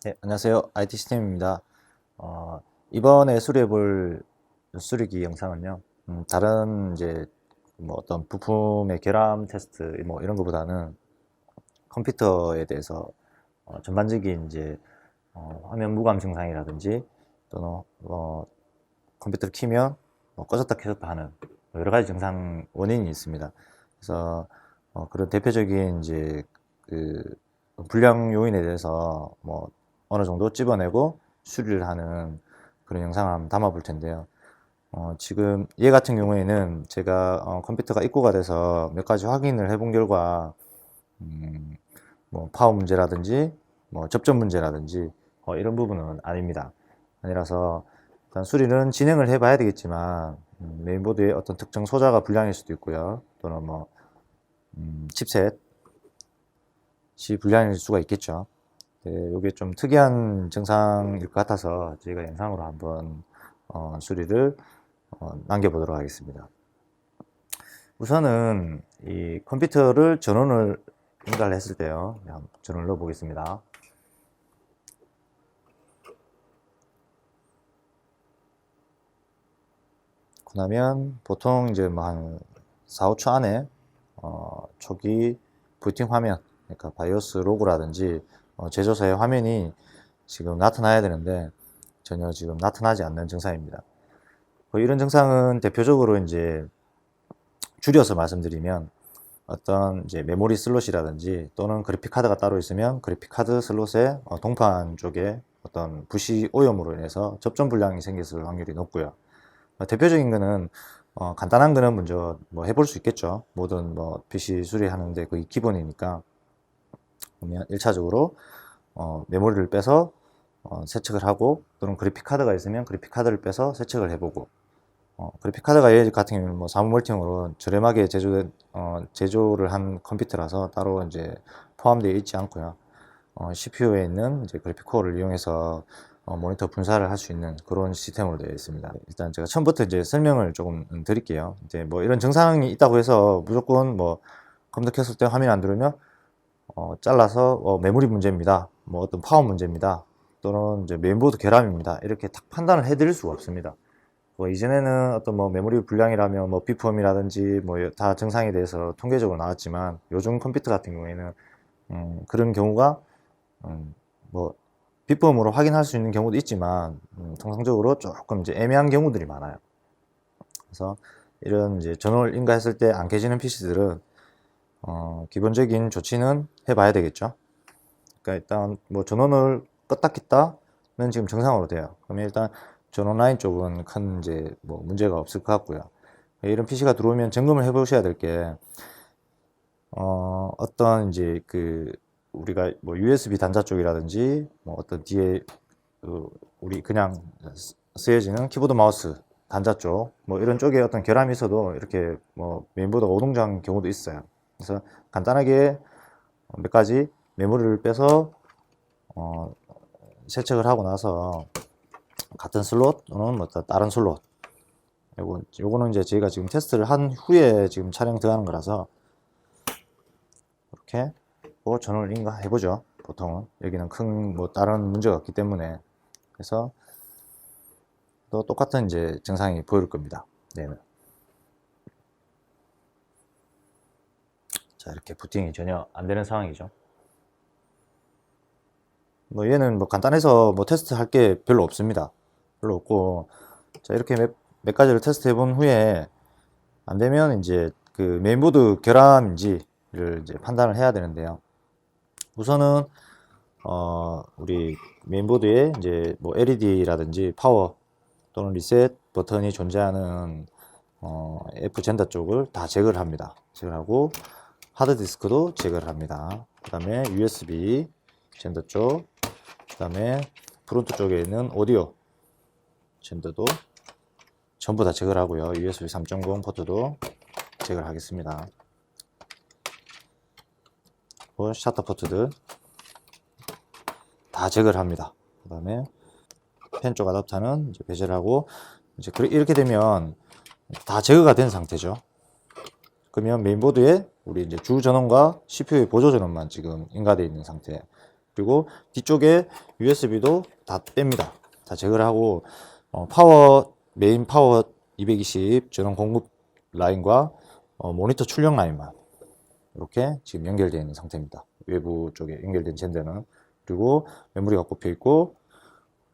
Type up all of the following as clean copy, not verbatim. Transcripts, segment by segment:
네, 안녕하세요. IT 시스템입니다. 이번에 수리해볼 수리기 영상은요, 다른 이제 뭐 어떤 부품의 결함 테스트 뭐 이런 것보다는 컴퓨터에 대해서 전반적인 이제 화면 무감 증상이라든지 또는 컴퓨터를 키면 꺼졌다 켜졌다 하는 뭐 여러 가지 증상 원인이 있습니다. 그래서 그런 대표적인 이제 그 불량 요인에 대해서 뭐 어느 정도 찝어내고 수리를 하는 그런 영상을 한번 담아 볼 텐데요. 지금 얘 같은 경우에는 제가 컴퓨터가 입고가 돼서 몇 가지 확인을 해본 결과 음, 뭐 파워 문제라든지 뭐 접점 문제라든지 이런 부분은 아닙니다. 아니라서 일단 수리는 진행을 해봐야 되겠지만 메인보드의 어떤 특정 소자가 불량일 수도 있고요. 또는 뭐 칩셋이 불량일 수가 있겠죠. 네, 이게 좀 특이한 증상일 것 같아서 저희가 영상으로 한번 수리를 남겨보도록 하겠습니다. 우선은 이 컴퓨터를 전원을 인가를 했을 때요. 전원을 넣어 보겠습니다. 그러면 보통 이제 뭐 한 4, 5초 안에 초기 부팅 화면, 그러니까 바이오스 로고라든지 제조사의 화면이 지금 나타나야 되는데 전혀 지금 나타나지 않는 증상입니다. 이런 증상은 대표적으로 이제 줄여서 말씀드리면 어떤 이제 메모리 슬롯이라든지 또는 그래픽 카드가 따로 있으면 그래픽 카드 슬롯의 동판 쪽에 어떤 부시 오염으로 인해서 접점 불량이 생겼을 확률이 높고요. 대표적인 거는 간단한 거는 먼저 뭐 해볼 수 있겠죠. 모든 뭐 PC 수리하는데 거의 기본이니까. 그러면 1차적으로 메모리를 빼서 세척을 하고 또는 그래픽 카드가 있으면 그래픽 카드를 빼서 세척을 해보고 그래픽 카드가 얘 같은 경우는 뭐 사무 멀티용으로 저렴하게 제조를 한 컴퓨터라서 따로 이제 포함되어 있지 않고요. CPU에 있는 이제 그래픽 코어를 이용해서 모니터 분사를 할 수 있는 그런 시스템으로 되어 있습니다. 일단 제가 처음부터 이제 설명을 조금 드릴게요. 이제 뭐 이런 증상이 있다고 해서 무조건 뭐 컴퓨터 켰을 때 화면 안 들어오면 잘라서 메모리 문제입니다. 뭐 어떤 파워 문제입니다. 또는 이제 메인보드 결함입니다. 이렇게 딱 판단을 해드릴 수가 없습니다. 뭐 이전에는 어떤 뭐 메모리 불량이라면 뭐 비품이라든지 뭐 다 증상에 대해서 통계적으로 나왔지만 요즘 컴퓨터 같은 경우에는 그런 경우가 뭐 비품으로 확인할 수 있는 경우도 있지만 통상적으로 조금 이제 애매한 경우들이 많아요. 그래서 이런 이제 전원을 인가했을 때 안 켜지는 PC들은 기본적인 조치는 해봐야 되겠죠. 그러니까 일단 뭐 전원을 껐다 켰다는 지금 정상으로 돼요. 그러면 일단 전원 라인 쪽은 큰 이제 뭐 문제가 없을 것 같고요. 이런 PC가 들어오면 점검을 해보셔야 될 게 어떤 이제 그 우리가 뭐 USB 단자 쪽이라든지 뭐 어떤 뒤에 우리 그냥 쓰여지는 키보드 마우스 단자 쪽 뭐 이런 쪽에 어떤 결함이 있어도 이렇게 뭐 메인보드가 오동장 경우도 있어요. 그래서 간단하게 몇 가지 메모리를 빼서 세척을 하고 나서 같은 슬롯 또는 뭐 다른 슬롯 요거는 이제 저희가 지금 테스트를 한 후에 지금 촬영 들어가는 거라서 이렇게 뭐 전원을 인가해 보죠. 보통은 여기는 큰 뭐 다른 문제가 없기 때문에. 그래서 또 똑같은 이제 증상이 보일 겁니다. 네. 자, 이렇게 부팅이 전혀 안 되는 상황이죠. 뭐 얘는 뭐 간단해서 뭐 테스트 할 게 별로 없습니다. 별로 없고, 자, 이렇게 몇 가지를 테스트 해본 후에 안 되면 이제 그 메인보드 결함인지를 이제 판단을 해야 되는데요. 우선은 우리 메인보드에 이제 뭐 LED라든지 파워 또는 리셋 버튼이 존재하는 F 젠더 쪽을 다 제거를 합니다. 제거를 하고 하드디스크도 제거를 합니다. 그 다음에 USB 젠더 쪽, 그 다음에 프론트 쪽에 있는 오디오 젠더도 전부 다 제거를 하고요. USB 3.0 포트도 제거를 하겠습니다. 샤터 포트들 다 제거를 합니다. 그 다음에 펜 쪽 아답터는 이제 배제를 하고 이제 이렇게 되면 다 제거가 된 상태죠. 그러면 메인보드에 우리 이제 주 전원과 CPU의 보조 전원만 지금 인가되어 있는 상태. 그리고 뒤쪽에 USB도 다 뺍니다. 다 제거를 하고 파워 메인 파워 220 전원 공급 라인과 모니터 출력 라인만 이렇게 지금 연결되어 있는 상태입니다. 외부 쪽에 연결된 젠더는. 그리고 메모리가 꼽혀 있고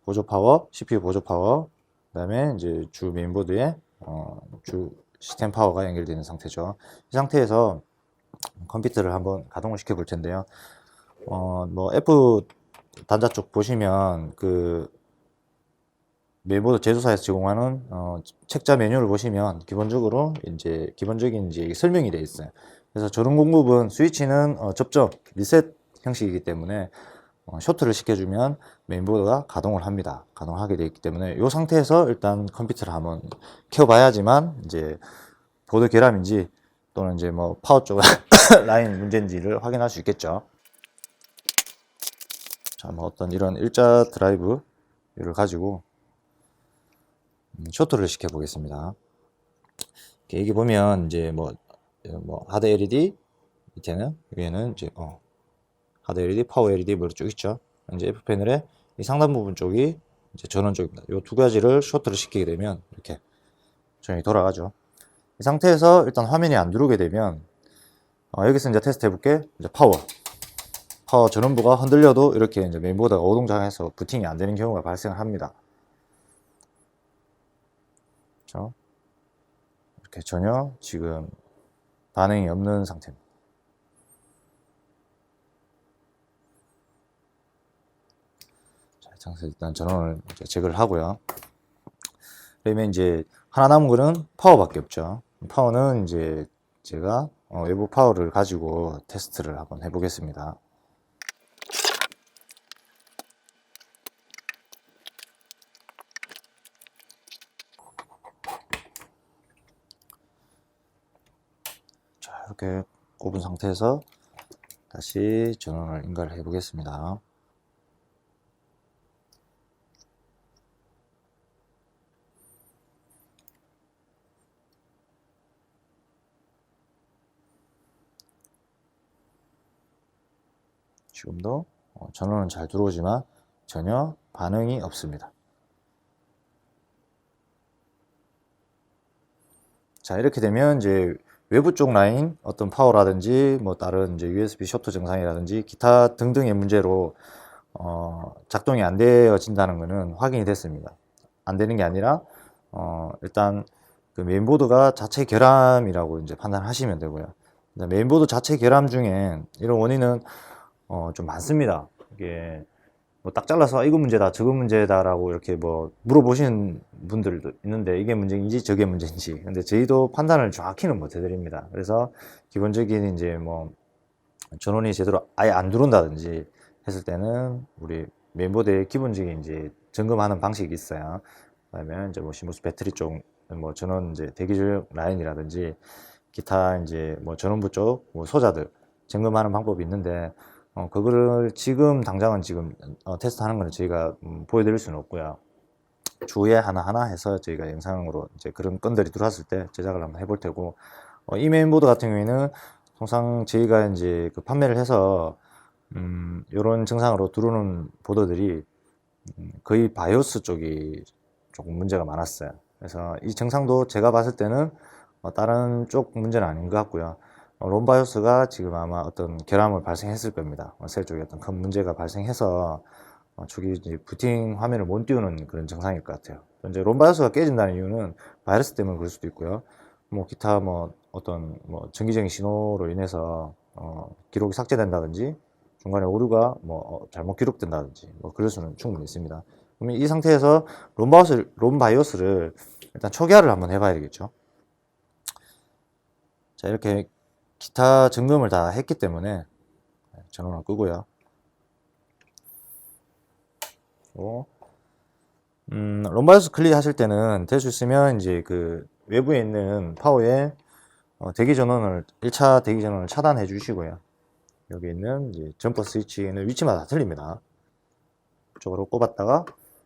보조 파워, CPU 보조 파워, 그다음에 이제 주 메인보드에 주 시스템 파워가 연결되어 있는 상태죠. 이 상태에서 컴퓨터를 한번 가동을 시켜 볼 텐데요. 뭐 F 단자 쪽 보시면 그 메인보드 제조사에서 제공하는 책자 매뉴얼을 보시면 기본적으로 이제 기본적인 이제 설명이 되어 있어요. 그래서 전원 공급은 스위치는 접점 리셋 형식이기 때문에 쇼트를 시켜주면 메인보드가 가동을 합니다. 가동하게 되어 있기 때문에 이 상태에서 일단 컴퓨터를 한번 켜봐야지만 이제 보드 결함인지 또는 이제 뭐 파워 쪽 라인 문제인지를 확인할 수 있겠죠. 자, 뭐 어떤 이런 일자 드라이브를 가지고 쇼트를 시켜 보겠습니다. 여기 보면 이제 뭐 하드 LED 밑에는 위에는 이제 하드 LED, 파워 LED 뭐 쭉 있죠. 이제 F 패널의 이 상단 부분 쪽이 이제 전원 쪽입니다. 이 두 가지를 쇼트를 시키게 되면 이렇게 전원이 돌아가죠. 이 상태에서 일단 화면이 안 들어오게 되면 여기서 이제 테스트 해볼게. 이제 파워 전원부가 흔들려도 이렇게 이제 메인보드가 오동장해서 부팅이 안 되는 경우가 발생을 합니다. 그렇죠? 이렇게 전혀 지금 반응이 없는 상태입니다. 자, 이 상태에서 일단 전원을 이제 제거를 하고요. 그러면 이제 하나 남은 거는 파워밖에 없죠. 파워는 이제 제가 외부 파워를 가지고 테스트를 한번 해보겠습니다. 자, 이렇게 꼽은 상태에서 다시 전원을 인가를 해 보겠습니다. 지금도 전원은 잘 들어오지만 전혀 반응이 없습니다. 자, 이렇게 되면 이제 외부 쪽 라인 어떤 파워라든지 뭐 다른 이제 USB 쇼트 증상이라든지 기타 등등의 문제로 작동이 안 되어진다는 것은 확인이 됐습니다. 안 되는 게 아니라 일단 그 메인보드가 자체 결함이라고 이제 판단하시면 되고요. 메인보드 자체 결함 중에 이런 원인은 좀 많습니다. 이게 뭐 딱 잘라서 이거 문제다 저거 문제다라고 이렇게 뭐 물어보시는 분들도 있는데 이게 문제인지 저게 문제인지 근데 저희도 판단을 정확히는 못 해드립니다. 그래서 기본적인 이제 뭐 전원이 제대로 아예 안 들어온다든지 했을 때는 우리 메인보드의 기본적인 이제 점검하는 방식이 있어요. 그다음에 이제 뭐 시무스 배터리 쪽 뭐 전원 이제 대기줄 라인이라든지 기타 이제 뭐 전원부 쪽 뭐 소자들 점검하는 방법이 있는데 그거를 지금 당장은 지금 테스트하는 거는 저희가 보여드릴 수는 없고요. 주에 하나하나 해서 저희가 영상으로 이제 그런 건들이 들어왔을 때 제작을 한번 해볼 테고 이 메인보드 같은 경우에는 통상 저희가 이제 그 판매를 해서 이런 증상으로 들어오는 보드들이 거의 바이오스 쪽이 조금 문제가 많았어요. 그래서 이 증상도 제가 봤을 때는 다른 쪽 문제는 아닌 것 같고요. 롬바이오스가 지금 아마 어떤 결함을 발생했을 겁니다. 셀 쪽에 어떤 큰 문제가 발생해서 저기 이제 부팅 화면을 못 띄우는 그런 증상일 것 같아요. 이제 롬바이오스가 깨진다는 이유는 바이러스 때문에 그럴 수도 있고요. 뭐 기타 뭐 어떤 뭐 정기적인 신호로 인해서 기록이 삭제된다든지 중간에 오류가 뭐 잘못 기록된다든지 뭐 그럴 수는 충분히 있습니다. 그러면 이 상태에서 롬바이오스를 일단 초기화를 한번 해봐야 되겠죠. 자, 이렇게 기타 점검을 다 했기 때문에 전원을 끄고요. 롬바이오스 클리어 하실 때는 될 수 있으면 이제 그 외부에 있는 파워에 대기 전원을 1차 대기 전원을 차단해 주시고요. 여기 있는 이제 점퍼 스위치는 위치마다 다 틀립니다. 이쪽으로 꼽았다가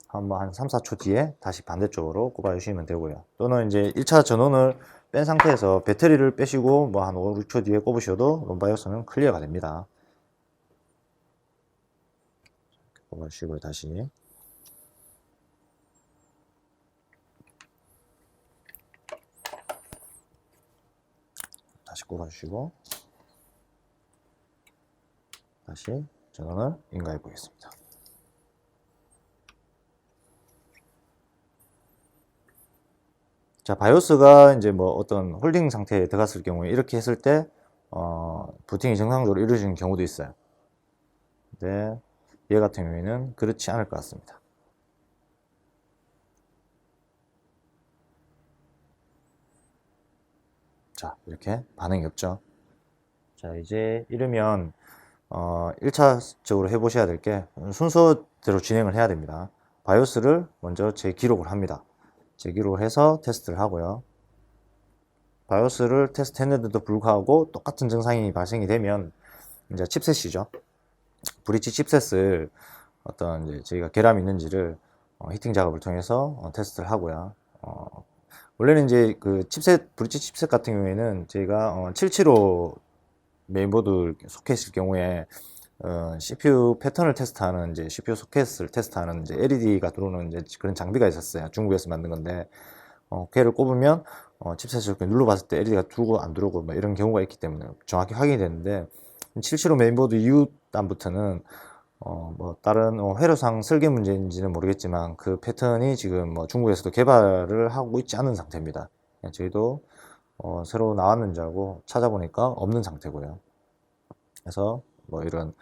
한 3, 4초 뒤에 다시 반대쪽으로 꼽아 주시면 되고요. 또는 이제 1차 전원을 뺀 상태에서 배터리를 빼시고 뭐 한 5, 6초 뒤에 꼽으셔도 롬바이오스는 클리어가 됩니다. 꼽아주시고요. 다시 꼽아주시고 다시 전원을 인가해 보겠습니다. 자, 바이오스가 이제 뭐 어떤 홀딩 상태에 들어갔을 경우에 이렇게 했을 때 부팅이 정상적으로 이루어지는 경우도 있어요. 근데 얘 같은 경우에는 그렇지 않을 것 같습니다. 자, 이렇게 반응이 없죠. 자, 이제 이러면 1차적으로 해보셔야 될 게 순서대로 진행을 해야 됩니다. 바이오스를 먼저 재기록을 합니다. 재기록을 해서 테스트를 하고요. 바이오스를 테스트했는데도 불구하고 똑같은 증상이 발생이 되면 이제 칩셋이죠. 브릿지 칩셋을 어떤 이제 저희가 결함이 있는지를 히팅 작업을 통해서 테스트를 하고요. 원래는 이제 그 칩셋, 브릿지 칩셋 같은 경우에는 저희가 775 메인보드 소켓일 경우에 CPU 패턴을 테스트하는 이제 CPU 소켓을 테스트하는 이제 LED가 들어오는 이제 그런 장비가 있었어요. 중국에서 만든 건데 걔를 꼽으면 칩셋을 이렇게 눌러봤을 때 LED가 들어오고 안 들어오고 뭐 이런 경우가 있기 때문에 정확히 확인이 되는데 775 메인보드 이후 단부터는 뭐 다른 회로상 설계 문제인지는 모르겠지만 그 패턴이 지금 뭐 중국에서도 개발을 하고 있지 않은 상태입니다. 저희도 새로 나왔는지 알고 찾아보니까 없는 상태고요. 그래서 뭐 이런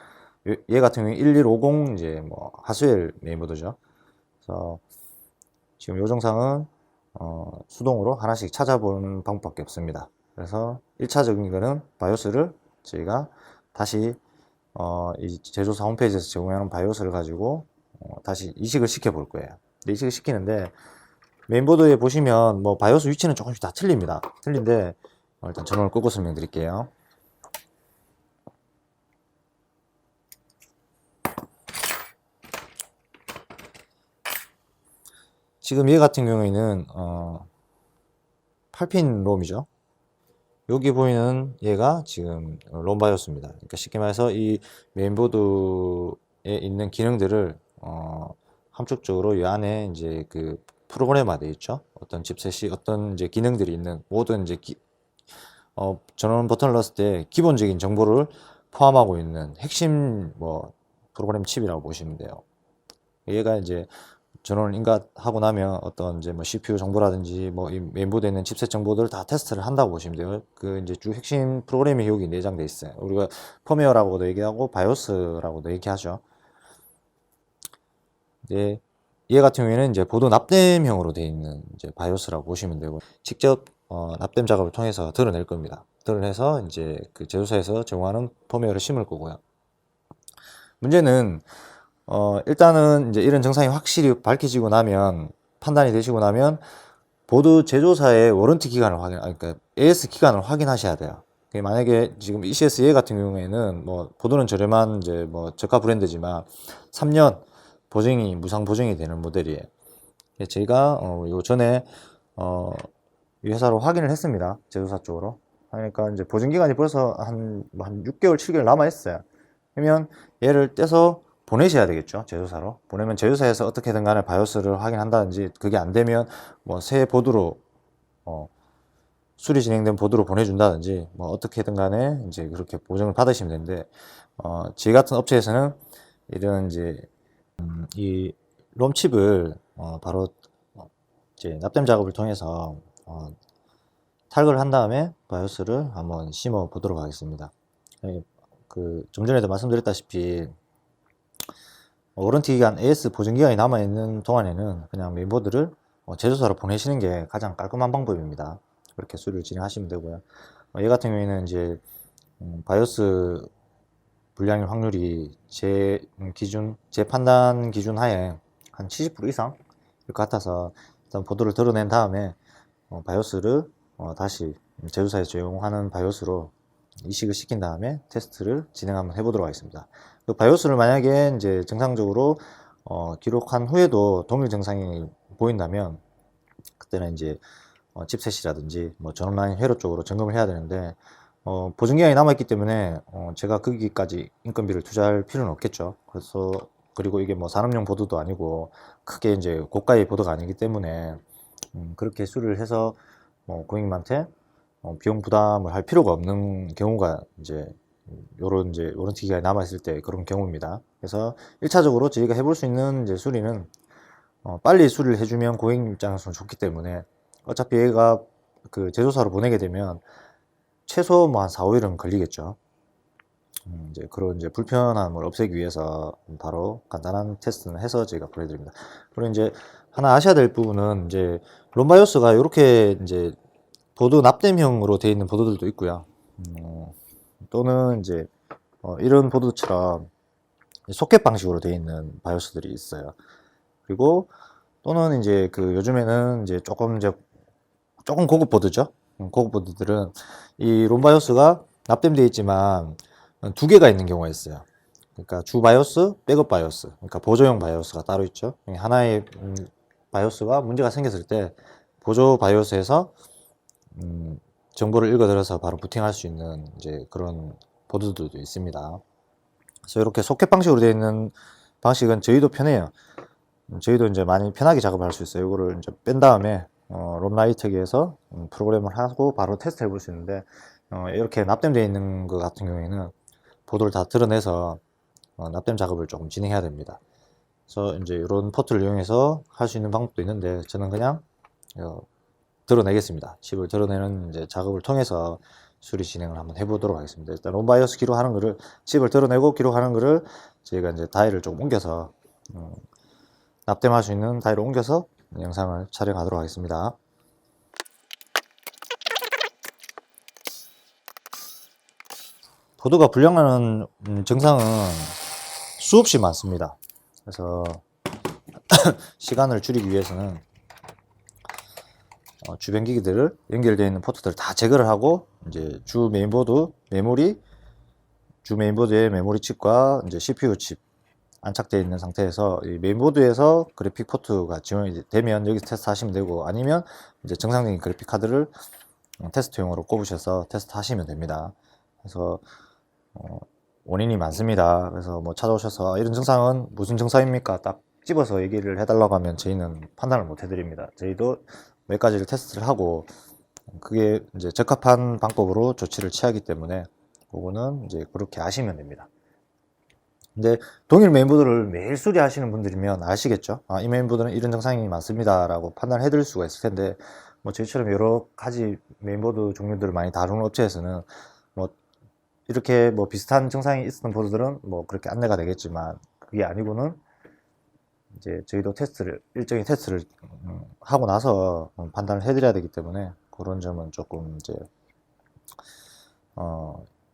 얘 같은 경우에 1150 이제 뭐 하스웰 메인보드죠. 그래서 지금 요 정상은 수동으로 하나씩 찾아보는 방법밖에 없습니다. 그래서 1차적인 거는 바이오스를 저희가 다시 이 제조사 홈페이지에서 제공하는 바이오스를 가지고 다시 이식을 시켜 볼 거예요. 이식을 시키는데 메인보드에 보시면 뭐 바이오스 위치는 조금씩 다 틀립니다. 틀린데 일단 전원을 끄고 설명드릴게요. 지금 얘 같은 경우에는 8핀 롬이죠. 여기 보이는 얘가 지금 롬 바이오스입니다. 그러니까 쉽게 말해서 이 메인보드에 있는 기능들을 함축적으로 이 안에 이제 그 프로그램화 되어 있죠. 어떤 칩셋이 어떤 이제 기능들이 있는 모든 이제 전원 버튼을 넣었을 때 기본적인 정보를 포함하고 있는 핵심 뭐 프로그램 칩이라고 보시면 돼요. 얘가 이제 전원을 인가하고 나면 어떤 이제 뭐 CPU 정보라든지 뭐 이 메인보드에 있는 칩셋 정보들을 다 테스트를 한다고 보시면 돼요. 그 이제 주 핵심 프로그램이 여기 내장돼 있어요. 우리가 펌웨어라고도 얘기하고 바이오스라고도 얘기하죠. 이제 얘 같은 경우에는 이제 보드 납땜형으로 되어 있는 이제 바이오스라고 보시면 되고 직접 납땜 작업을 통해서 드러낼 겁니다. 드러내서 이제 그 제조사에서 제공하는 펌웨어를 심을 거고요. 문제는 일단은 이제 이런 증상이 확실히 밝혀지고 나면 판단이 되시고 나면 보드 제조사의 워런티 기간을 그러니까 AS 기간을 확인하셔야 돼요. 만약에 지금 ECS 얘 같은 경우에는 뭐 보드는 저렴한 이제 뭐 저가 브랜드지만 3년 보증이 무상 보증이 되는 모델이에요. 저희가 요 전에 이 회사로 확인을 했습니다. 제조사 쪽으로. 그러니까 이제 보증 기간이 벌써 한 6개월, 7개월 남아 있어요. 그러면 얘를 떼서 보내셔야 되겠죠. 제조사로. 보내면 제조사에서 어떻게든 간에 바이오스를 확인한다든지 그게 안 되면 뭐 새 보드로 수리 진행된 보드로 보내준다든지 뭐 어떻게든 간에 이제 그렇게 보증을 받으시면 되는데 저희 같은 업체에서는 이런 이제 이 롬칩을 바로 이제 납땜 작업을 통해서 탈거를 한 다음에 바이오스를 한번 심어 보도록 하겠습니다. 그 좀 전에도 말씀드렸다시피 워런티 기간 AS 보증 기간이 남아 있는 동안에는 그냥 메인보드를 제조사로 보내시는 게 가장 깔끔한 방법입니다. 그렇게 수리를 진행하시면 되고요. 얘 같은 경우에는 이제 바이오스 불량일 확률이 제 판단 기준 하에 한 70% 이상 일 것 같아서 일단 보드를 드러낸 다음에 바이오스를 다시 제조사에서 제공하는 바이오스로 이식을 시킨 다음에 테스트를 진행 한번 해보도록 하겠습니다. 그 바이오스를 만약에 이제 정상적으로 기록한 후에도 동일 증상이 보인다면 그때는 이제 칩셋이라든지 뭐 전원 라인 회로 쪽으로 점검을 해야 되는데 보증기간이 남아있기 때문에 제가 거기까지 인건비를 투자할 필요는 없겠죠. 그래서 그리고 이게 뭐 산업용 보드도 아니고 크게 이제 고가의 보드가 아니기 때문에 그렇게 수리를 해서 고객님한테 비용 부담을 할 필요가 없는 경우가 이제 요런 이제 워런티 기간이 남아 있을 때 그런 경우입니다. 그래서 1차적으로 저희가 해볼 수 있는 이제 수리는 빨리 수리를 해주면 고객님 입장에서는 좋기 때문에 어차피 얘가 그 제조사로 보내게 되면 최소 뭐 한 4, 5일은 걸리겠죠. 이제 그런 이제 불편함을 없애기 위해서 바로 간단한 테스트는 해서 저희가 보내드립니다. 그리고 이제 하나 아셔야 될 부분은 이제 롬바이오스가 이렇게 이제 보드 납땜형으로 되어 있는 보드들도 있고요. 또는 이제 이런 보드처럼 소켓 방식으로 되어 있는 바이오스들이 있어요. 그리고 또는 이제 그 요즘에는 이제 조금 고급 보드죠. 고급 보드들은 이 롬바이오스가 납땜되어 있지만 두 개가 있는 경우가 있어요. 그러니까 주 바이오스, 백업 바이오스, 그러니까 보조용 바이오스가 따로 있죠. 하나의 바이오스가 문제가 생겼을 때 보조 바이오스에서 정보를 읽어들어서 바로 부팅할 수 있는 이제 그런 보드들도 있습니다. 그래서 이렇게 소켓 방식으로 되어 있는 방식은 저희도 편해요. 저희도 이제 많이 편하게 작업할 수 있어요. 이거를 이제 뺀 다음에 롬라이트기에서 프로그램을 하고 바로 테스트 해볼 수 있는데 이렇게 납땜되어 있는 것 같은 경우에는 보드를 다 드러내서 납땜 작업을 조금 진행해야 됩니다. 그래서 이제 이런 포트를 이용해서 할 수 있는 방법도 있는데 저는 그냥 드러내겠습니다. 칩을 드러내는 이제 작업을 통해서 수리 진행을 한번 해보도록 하겠습니다. 일단 롬바이오스 기록하는 거를 칩을 드러내고 기록하는 거를 저희가 이제 다이를 좀 옮겨서 납땜할 수 있는 다이로 옮겨서 영상을 촬영하도록 하겠습니다. 보드가 불량나는 증상은 수없이 많습니다. 그래서 시간을 줄이기 위해서는 주변 기기들을 연결되어 있는 포트들을 다 제거를 하고 이제 주 메인보드의 메모리 칩과 이제 CPU 칩 안착되어 있는 상태에서 이 메인보드에서 그래픽 포트가 지원이 되면 여기서 테스트 하시면 되고 아니면 이제 정상적인 그래픽 카드를 테스트용으로 꼽으셔서 테스트 하시면 됩니다. 그래서 원인이 많습니다. 그래서 뭐 찾아오셔서 이런 증상은 무슨 증상입니까? 딱 집어서 얘기를 해달라고 하면 저희는 판단을 못 해드립니다. 저희도 몇 가지를 테스트를 하고 그게 이제 적합한 방법으로 조치를 취하기 때문에 그거는 이제 그렇게 아시면 됩니다. 근데 동일 메인보드를 매일 수리하시는 분들이면 아시겠죠? 아, 이 메인보드는 이런 증상이 많습니다 라고 판단해 드릴 수가 있을 텐데 뭐 저희처럼 여러 가지 메인보드 종류들을 많이 다루는 업체에서는 뭐 이렇게 뭐 비슷한 증상이 있었던 보드들은 뭐 그렇게 안내가 되겠지만 그게 아니고는 이제 저희도 일정의 테스트를 하고 나서 판단을 해드려야 되기 때문에 그런 점은 조금 이제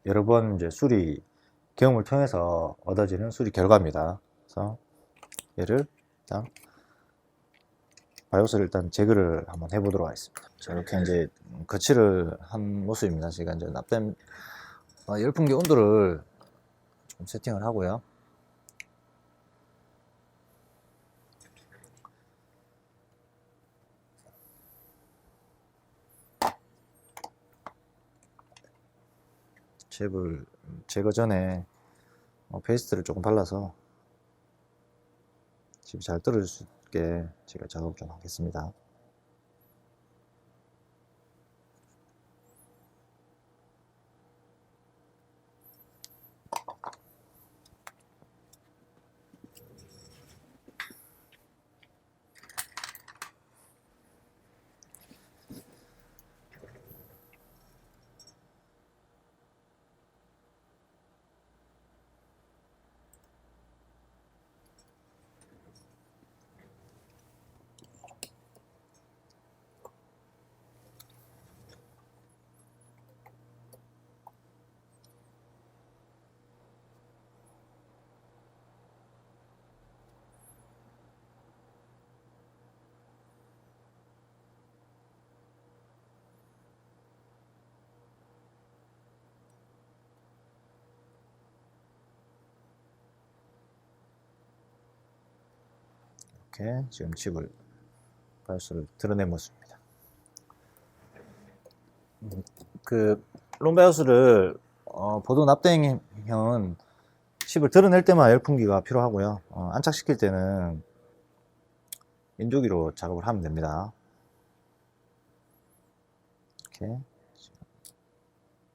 여러 번 이제 수리 경험을 통해서 얻어지는 수리 결과입니다. 그래서 얘를 일단 바이오스를 일단 제거를 한번 해보도록 하겠습니다. 자, 이렇게 이제 거치를 한 모습입니다. 제가 이제 납땜 열풍기 온도를 좀 세팅을 하고요. 칩을 제거 전에 페이스트를 조금 발라서 칩이 잘 떨어질 수 있게 제가 작업 좀 하겠습니다. 이렇게 지금 칩을 바이오스를 드러낸 모습입니다. 그 롬바이오스를 보드 납땜형은 칩을 드러낼 때만 열풍기가 필요하고요. 안착시킬 때는 인조기로 작업을 하면 됩니다. 이렇게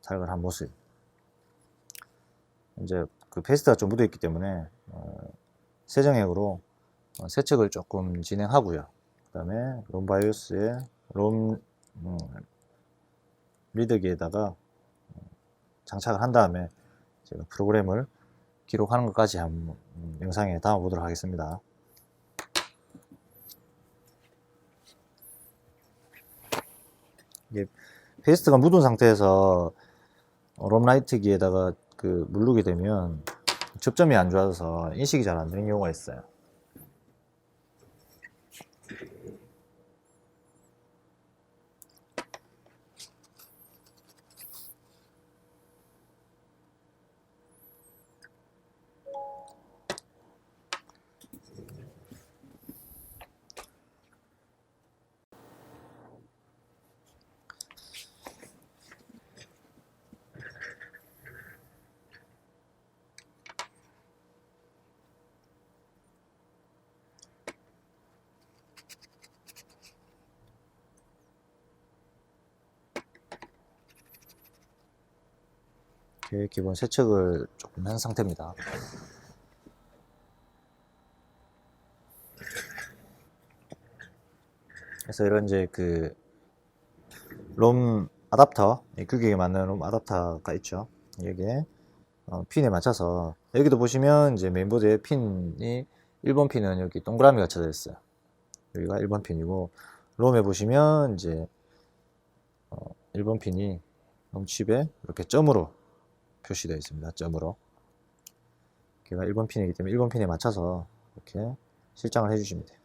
탈거를 한 모습. 이제 그 페이스트가 좀 묻어 있기 때문에 세정액으로 세척을 조금 진행하고요. 그 다음에 롬바이오스의 롬 리더기에다가 장착을 한 다음에 제가 프로그램을 기록하는 것까지 한번 영상에 담아 보도록 하겠습니다. 이게 페이스트가 묻은 상태에서 롬라이트기에다가 그 누르게 되면 접점이 안 좋아서 인식이 잘 안 되는 경우가 있어요. 이렇게 기본 세척을 조금 한 상태입니다. 그래서 이런 이제 그 롬 아답터, 규격에 맞는 롬 아답터가 있죠. 여기에 핀에 맞춰서, 여기도 보시면 이제 메인보드에 핀이 1번 핀은 여기 동그라미가 쳐져 있어요. 여기가 1번 핀이고, 롬에 보시면 이제 1번 핀이 롬칩에 이렇게 점으로 표시되어 있습니다. 점으로. 여기가 1번 핀이기 때문에 1번 핀에 맞춰서 이렇게 실장을 해주시면 돼요.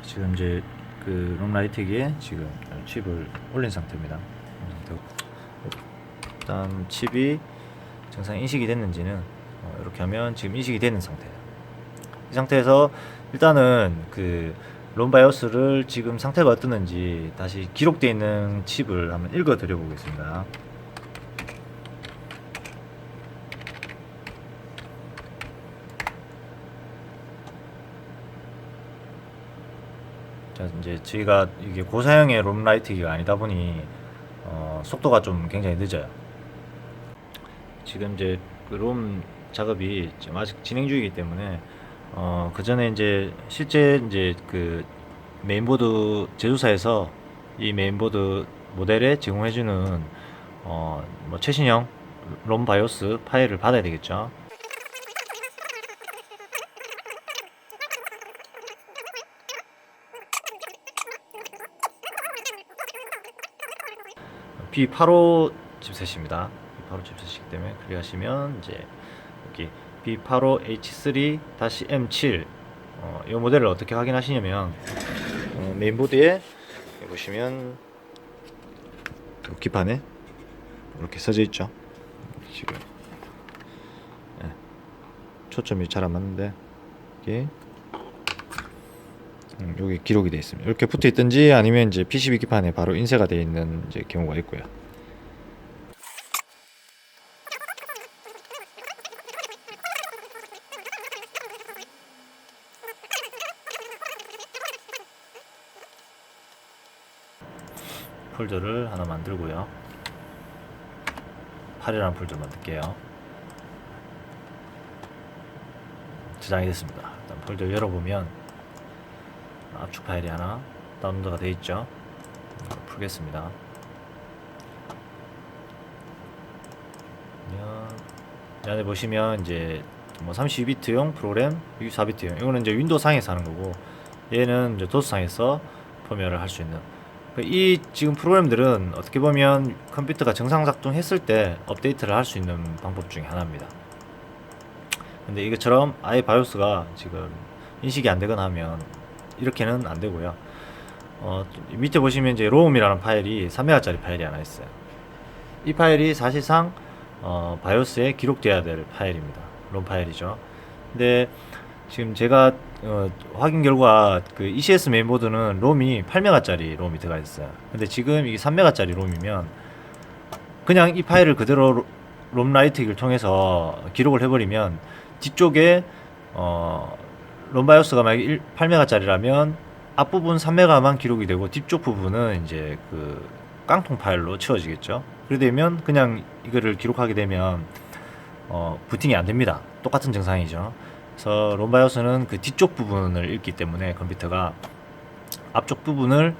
지금 이제 그 롬라이트기에 지금 칩을 올린 상태입니다. 일단 칩이 정상 인식이 됐는지는 이렇게 하면 지금 인식이 되는 상태예요. 이 상태에서 일단은 그 롬바이오스를 지금 상태가 어떻는지 다시 기록되어 있는 칩을 한번 읽어 드려 보겠습니다. 이제 저희가 이게 고사양의 롬라이트기가 아니다 보니 속도가 좀 굉장히 늦어요. 지금 이제 그 롬 작업이 지금 아직 진행 중이기 때문에 그 전에 이제 실제 이제 그 메인보드 제조사에서 이 메인보드 모델에 제공해주는 뭐 최신형 롬 바이오스 파일을 받아야 되겠죠. B85 칩셋입니다. B85 칩셋이기 때문에 클릭하시면 이제 여기 B85H3-M7 이 모델을 어떻게 확인하시냐면 메인보드에 보시면 기판에 이렇게 써져 있죠. 지금 초점이 잘 안 맞는데 이게 여기 기록이 되어 있습니다. 이렇게 붙어 있든지 아니면 이제 PCB 기판에 바로 인쇄가 되어 있는 이제 경우가 있고요. 폴더를 하나 만들고요. 8이라는 폴더 만들게요. 저장이 됐습니다. 일단 폴더 열어보면 압축 파일이 하나 다운로드가 되어 있죠. 풀겠습니다. 이 안에 보시면 이제 뭐 32비트용 프로그램, 64비트용, 이거는 이제 윈도우 상에서 하는 거고, 얘는 이제 도스 상에서 포맷을 할 수 있는. 이 지금 프로그램들은 어떻게 보면 컴퓨터가 정상 작동했을 때 업데이트를 할 수 있는 방법 중에 하나입니다. 근데 이것처럼 아예 바이오스가 지금 인식이 안 되거나 하면 이렇게는 안 되고요. 밑에 보시면 이제 롬이라는 파일이 3메가짜리 파일이 하나 있어요. 이 파일이 사실상 바이오스에 기록돼야 될 파일입니다. 롬 파일이죠. 근데 지금 제가 확인 결과 그 ECS 메인보드는 롬이 8메가짜리 롬이 들어가 있어요. 근데 지금 이게 3메가짜리 ром이면 그냥 이 파일을 그대로 롬 라이트기를 통해서 기록을 해버리면 뒤쪽에 롬 바이오스가 만약에 8메가짜리라면 앞부분 3메가만 기록이 되고 뒤쪽 부분은 이제 그 깡통 파일로 채워지겠죠. 그렇게 되면 그냥 이거를 기록하게 되면 부팅이 안 됩니다. 똑같은 증상이죠. 그래서 롬 바이오스는 그 뒤쪽 부분을 읽기 때문에 컴퓨터가 앞쪽 부분을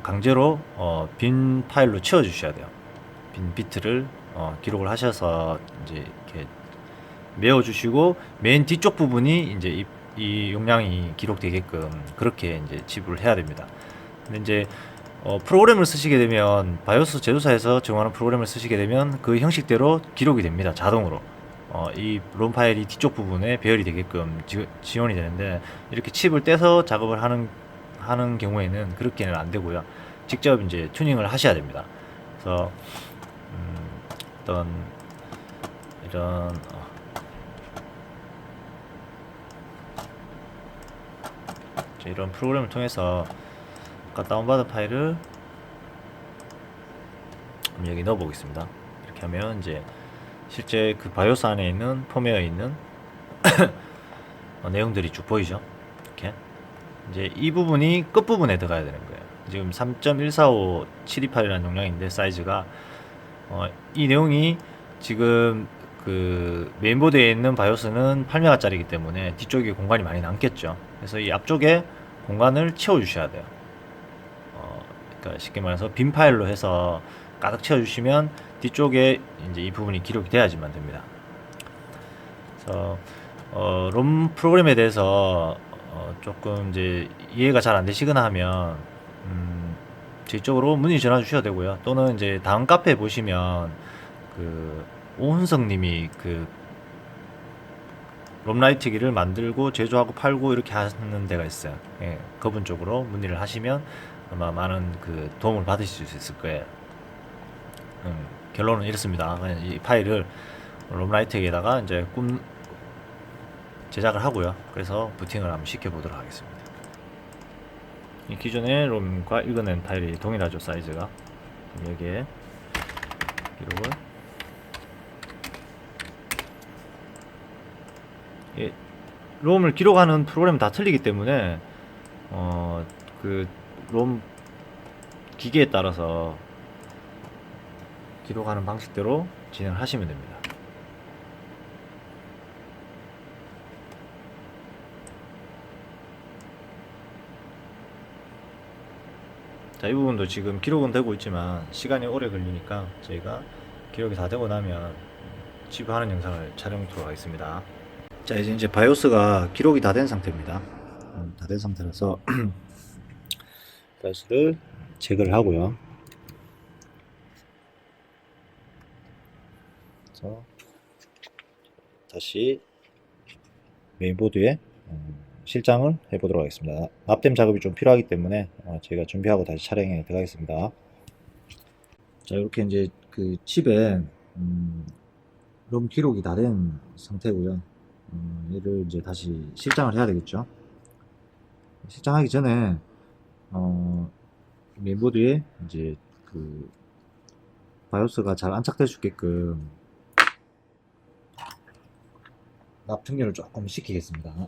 강제로 빈 파일로 채워 주셔야 돼요. 빈 비트를 기록을 하셔서 이제 이렇게 메워 주시고 맨 뒤쪽 부분이 이제 이 용량이 기록되게끔 그렇게 이제 지불을 해야 됩니다. 근데 이제 프로그램을 쓰시게 되면 바이오스 제조사에서 제공하는 프로그램을 쓰시게 되면 그 형식대로 기록이 됩니다. 자동으로. 이 롬 파일이 뒤쪽 부분에 배열이 되게끔 지원이 되는데 이렇게 칩을 떼서 작업을 하는 경우에는 그렇게는 안 되고요. 직접 이제 튜닝을 하셔야 됩니다. 그래서 어떤 이런 이런 프로그램을 통해서 아까 다운받은 파일을 여기 넣어 보겠습니다. 이렇게 하면 이제 실제 그 바이오스 안에 있는 폼웨어에 있는 내용들이 쭉 보이죠. 이렇게 이제 이 부분이 끝부분에 들어가야 되는 거예요. 지금 3.14572파일이라는 용량인데 사이즈가 이 내용이 지금 그 메인보드에 있는 바이오스는 8메가짜리이기 때문에 뒤쪽에 공간이 많이 남겠죠. 그래서 이 앞쪽에 공간을 채워 주셔야 돼요. 그러니까 쉽게 말해서 빈 파일로 해서 가득 채워 주시면 뒤쪽에 이제 이 부분이 기록이 돼야지만 됩니다. 그래서 롬 프로그램에 대해서 조금 이제 이해가 잘 안 되시거나 하면 제 쪽으로 문의 전화 주셔도 되고요. 또는 이제 다음 카페에 보시면 그 오훈성님이 그 롬라이트기를 만들고 제조하고 팔고 이렇게 하는 데가 있어요. 예, 그분 쪽으로 문의를 하시면 아마 많은 그 도움을 받으실 수 있을 거예요. 결론은 이렇습니다. 그냥 이 파일을 롬라이트기에다가 이제 제작을 하고요. 그래서 부팅을 한번 시켜보도록 하겠습니다. 이 기존의 롬과 읽어낸 파일이 동일하죠. 사이즈가. 여기에 기록을 롬을 기록하는 프로그램은 다 틀리기 때문에 그 롬 기계에 따라서 기록하는 방식대로 진행을 하시면 됩니다. 자, 이 부분도 지금 기록은 되고 있지만 시간이 오래 걸리니까 저희가 기록이 다 되고 나면 지부하는 영상을 촬영하도록 하겠습니다. 자, 이제 바이오스가 기록이 다 된 상태입니다. 다 된 상태라서 바이오스를 제거를 하고요. 그래서 다시 메인보드에 실장을 해보도록 하겠습니다. 납땜 작업이 좀 필요하기 때문에 저희가 준비하고 다시 촬영에 들어가겠습니다. 자, 이렇게 이제 그 칩에 롬 기록이 다 된 상태고요. 얘를 이제 다시 실장을 해야 되겠죠. 실장하기 전에 메인보드에 이제 그 바이오스가 잘 안착될 수 있게끔 납충전을 조금 시키겠습니다.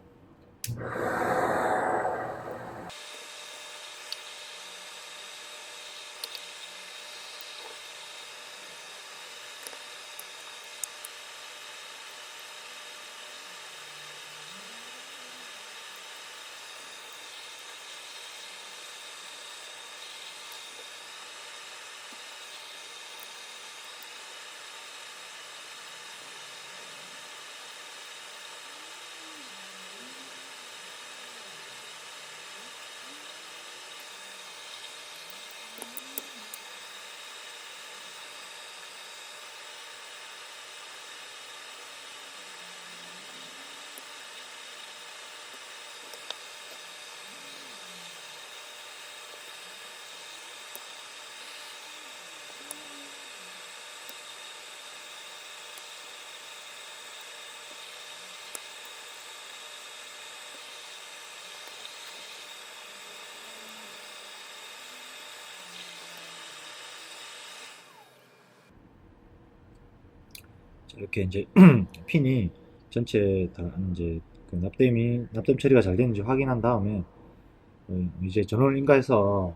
이렇게 이제 핀이 전체 다 이제 그 납땜 처리가 잘 되는지 확인한 다음에 이제 전원을 인가해서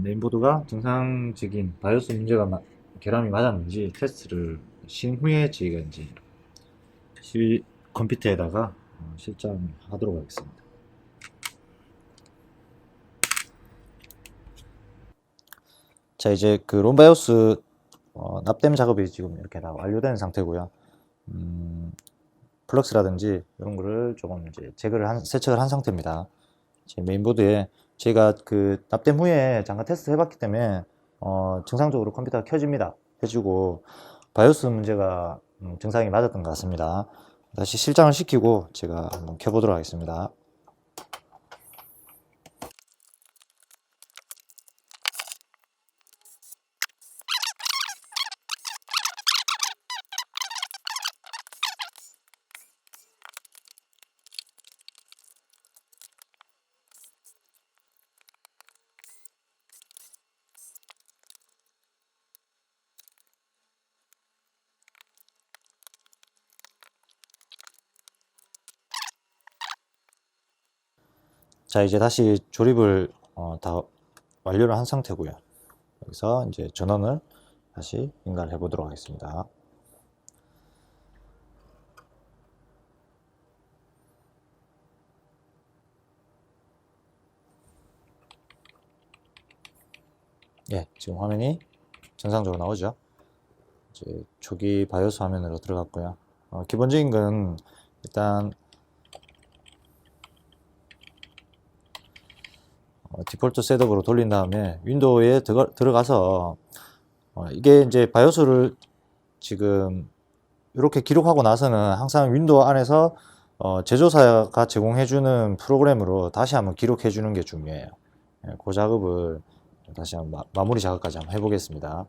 메인보드가 정상적인 바이오스 결함이 맞았는지 테스트를 신 후에 저희가 이제 컴퓨터에다가 실장하도록 하겠습니다. 자, 이제 그 롬바이오스 납땜 작업이 지금 이렇게 다 완료된 상태고요. 플럭스라든지 이런 거를 조금 이제 세척을 한 상태입니다. 제 메인보드에 제가 그 납땜 후에 잠깐 테스트 해봤기 때문에 정상적으로 컴퓨터가 켜집니다. 켜지고 바이오스 문제가 정상이 맞았던 것 같습니다. 다시 실장을 시키고 제가 한번 켜보도록 하겠습니다. 자, 이제 다시 조립을 다 완료를 한 상태고요. 여기서 이제 전원을 다시 인가를 해보도록 하겠습니다. 예, 지금 화면이 정상적으로 나오죠. 이제 초기 바이오스 화면으로 들어갔고요. 기본적인 건 일단 디폴트 셋업으로 돌린 다음에 윈도우에 들어가서 이게 이제 바이오스를 지금 이렇게 기록하고 나서는 항상 윈도우 안에서 제조사가 제공해주는 프로그램으로 다시 한번 기록해주는 게 중요해요. 예, 그 작업을 다시 한번 마무리 작업까지 한번 해보겠습니다.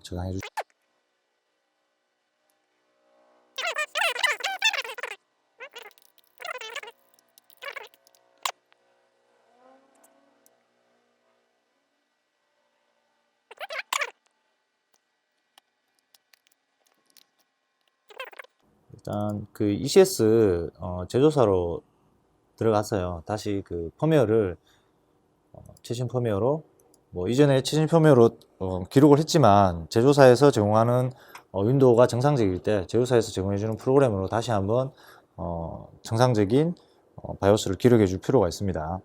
저장해 주시죠. 일단 그 ECS 제조사로 들어갔어요. 다시 그 펌웨어를 최신 펌웨어로 뭐 이전에 최신 펌웨어로 기록을 했지만 제조사에서 제공하는 윈도우가 정상적일 때 제조사에서 제공해주는 프로그램으로 다시 한번 정상적인 바이오스를 기록해 줄 필요가 있습니다.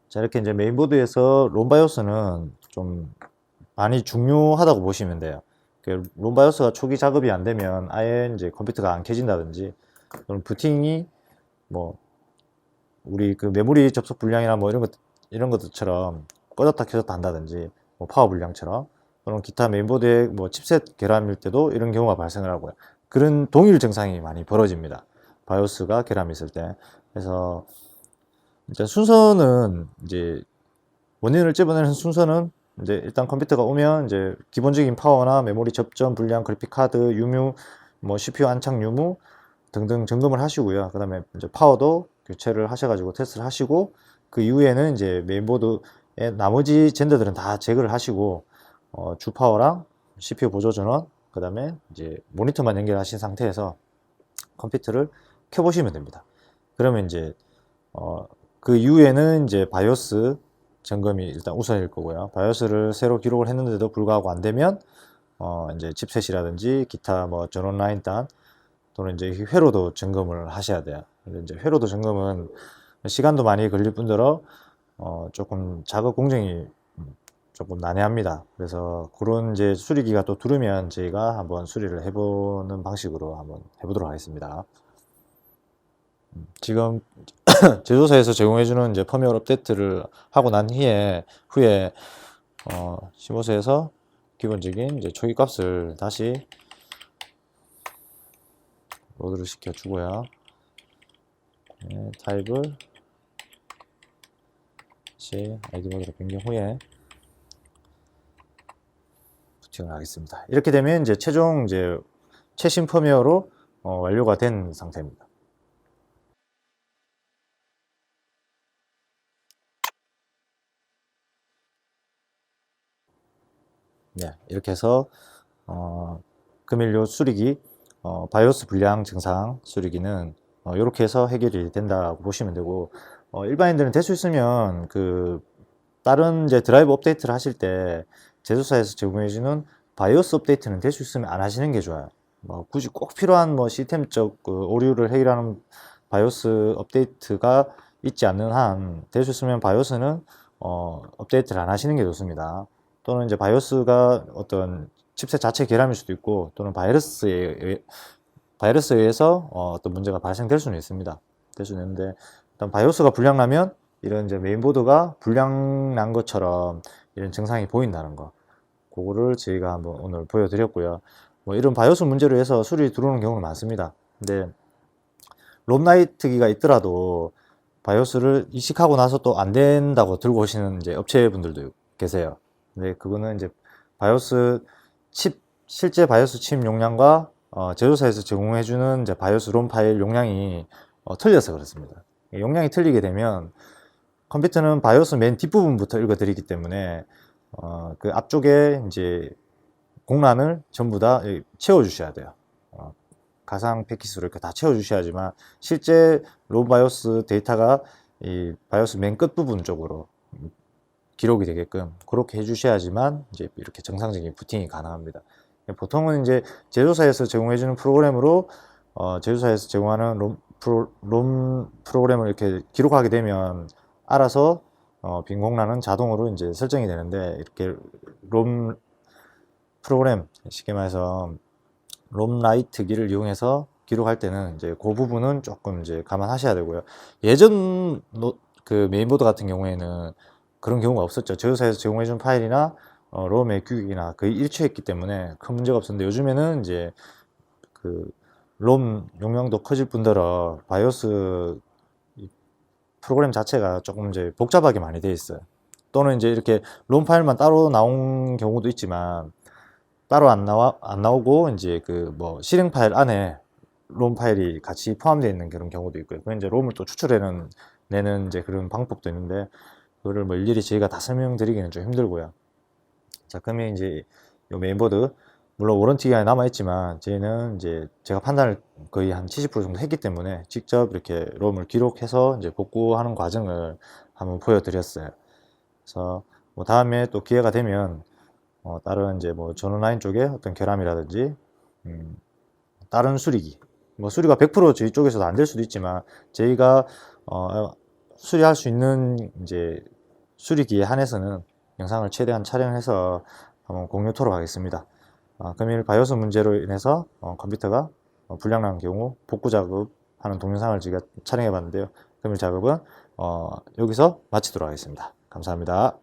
자, 이렇게 이제 메인보드에서 롬바이오스는 좀 많이 중요하다고 보시면 돼요. 롬바이오스가 초기 작업이 안 되면 아예 이제 컴퓨터가 안 켜진다든지, 그럼 부팅이 뭐 우리 그 메모리 접속 불량이나 뭐 이런 것들처럼 꺼졌다 켜졌다 한다든지, 뭐 파워 불량처럼, 그런 기타 메인보드의 뭐 칩셋 결함일 때도 이런 경우가 발생을 하고요. 그런 동일 증상이 많이 벌어집니다. 바이오스가 결함이 있을 때. 그래서 일단 순서는 이제 원인을 찝어내는 순서는 이제 일단 컴퓨터가 오면 이제 기본적인 파워나 메모리 접점 불량, 그래픽 카드 유무, 뭐 CPU 안착 유무 등등 점검을 하시고요. 그 다음에 이제 파워도 교체를 하셔가지고 테스트를 하시고, 그 이후에는 이제 메인보드의 나머지 젠더들은 다 제거를 하시고 주 파워랑 CPU 보조 전원, 그 다음에 이제 모니터만 연결하신 상태에서 컴퓨터를 켜보시면 됩니다. 그러면 이제 그 이후에는 이제 바이오스 점검이 일단 우선일 거고요. 바이오스를 새로 기록을 했는데도 불구하고 안 되면 이제 칩셋이라든지 기타 뭐 전원 라인 단 또는 이제 회로도 점검을 하셔야 돼요. 근데 이제 회로도 점검은 시간도 많이 걸릴 뿐더러 조금 작업 공정이 조금 난해합니다. 그래서 그런 이제 수리기가 또 두르면 저희가 한번 수리를 해보는 방식으로 한번 해보도록 하겠습니다. 지금 제조사에서 제공해주는 이제 펌웨어 업데이트를 하고 난 후에 15세에서 기본적인 이제 초기 값을 다시 로드를 시켜주고요. 네, 타입을 다시 아이디 모드로 변경 후에 부팅을 하겠습니다. 이렇게 되면 이제 최종 이제 최신 펌웨어로 완료가 된 상태입니다. 네, 이렇게 해서 금일료 수리기 바이오스 불량 증상 수리기는 이렇게 해서 해결이 된다고 보시면 되고, 일반인들은 될 수 있으면 그 다른 이제 드라이브 업데이트를 하실 때 제조사에서 제공해주는 바이오스 업데이트는 될 수 있으면 안 하시는 게 좋아요. 뭐 굳이 꼭 필요한 뭐 시스템적 그 오류를 해결하는 바이오스 업데이트가 있지 않는 한 될 수 있으면 바이오스는 업데이트를 안 하시는 게 좋습니다. 또는 이제 바이오스가 어떤 칩셋 자체 결함일 수도 있고, 또는 바이러스에 의해서 어떤 문제가 발생될 수는 있습니다. 될 수는 있는데, 일단 바이오스가 불량나면 이런 이제 메인보드가 불량난 것처럼 이런 증상이 보인다는 거, 그거를 저희가 한번 오늘 보여드렸고요. 뭐 이런 바이오스 문제로 해서 수리 들어오는 경우는 많습니다. 근데 롬라이트기가 있더라도 바이오스를 이식하고 나서 또 안 된다고 들고 오시는 이제 업체분들도 계세요. 근데 그거는 이제 바이오스 칩, 실제 바이오스 칩 용량과 제조사에서 제공해주는 이제 바이오스 롬 파일 용량이 틀려서 그렇습니다. 용량이 틀리게 되면 컴퓨터는 바이오스 맨 뒷부분부터 읽어드리기 때문에 그 앞쪽에 이제 공란을 전부 다 채워주셔야 돼요. 가상 패킷으로 이렇게 다 채워주셔야지만 실제 롬 바이오스 데이터가 이 바이오스 맨 끝부분 쪽으로 기록이 되게끔 그렇게 해주셔야지만 이제 이렇게 정상적인 부팅이 가능합니다. 보통은 이제 제조사에서 제공해주는 프로그램으로 제조사에서 제공하는 롬 프로그램을 이렇게 기록하게 되면 알아서 빈 공란은 자동으로 이제 설정이 되는데, 이렇게 롬 프로그램, 쉽게 말해서 롬라이트기를 이용해서 기록할 때는 이제 그 부분은 조금 이제 감안하셔야 되고요. 예전 그 메인보드 같은 경우에는 그런 경우가 없었죠. 제조사에서 제공해준 파일이나 롬의 규격이나 거의 일치했기 때문에 큰 문제가 없었는데, 요즘에는 이제 그 롬 용량도 커질 뿐더러 바이오스 프로그램 자체가 조금 이제 복잡하게 많이 되어 있어요. 또는 이제 이렇게 롬 파일만 따로 나온 경우도 있지만, 따로 안 나오고 이제 그 뭐 실행 파일 안에 롬 파일이 같이 포함되어 있는 그런 경우도 있고요. 그 이제 롬을 또 내는 이제 그런 방법도 있는데, 그거를 뭐 일일이 저희가 다 설명드리기는 좀 힘들고요. 자, 그러면 이제 요 메인보드, 물론 워런티 기간이 남아있지만 저희는 이제 제가 판단을 거의 한 70% 정도 했기 때문에 직접 이렇게 롬을 기록해서 이제 복구하는 과정을 한번 보여드렸어요. 그래서 뭐 다음에 또 기회가 되면 다른 이제 뭐 전원라인 쪽에 어떤 결함이라든지 다른 수리기, 뭐 수리가 100% 저희 쪽에서도 안 될 수도 있지만 저희가 수리할 수 있는 이제 수리기에 한해서는 영상을 최대한 촬영해서 한번 공유토록 하겠습니다. 금일 바이오스 문제로 인해서 컴퓨터가 불량난 경우 복구 작업하는 동영상을 제가 촬영해 봤는데요. 금일 작업은 여기서 마치도록 하겠습니다. 감사합니다.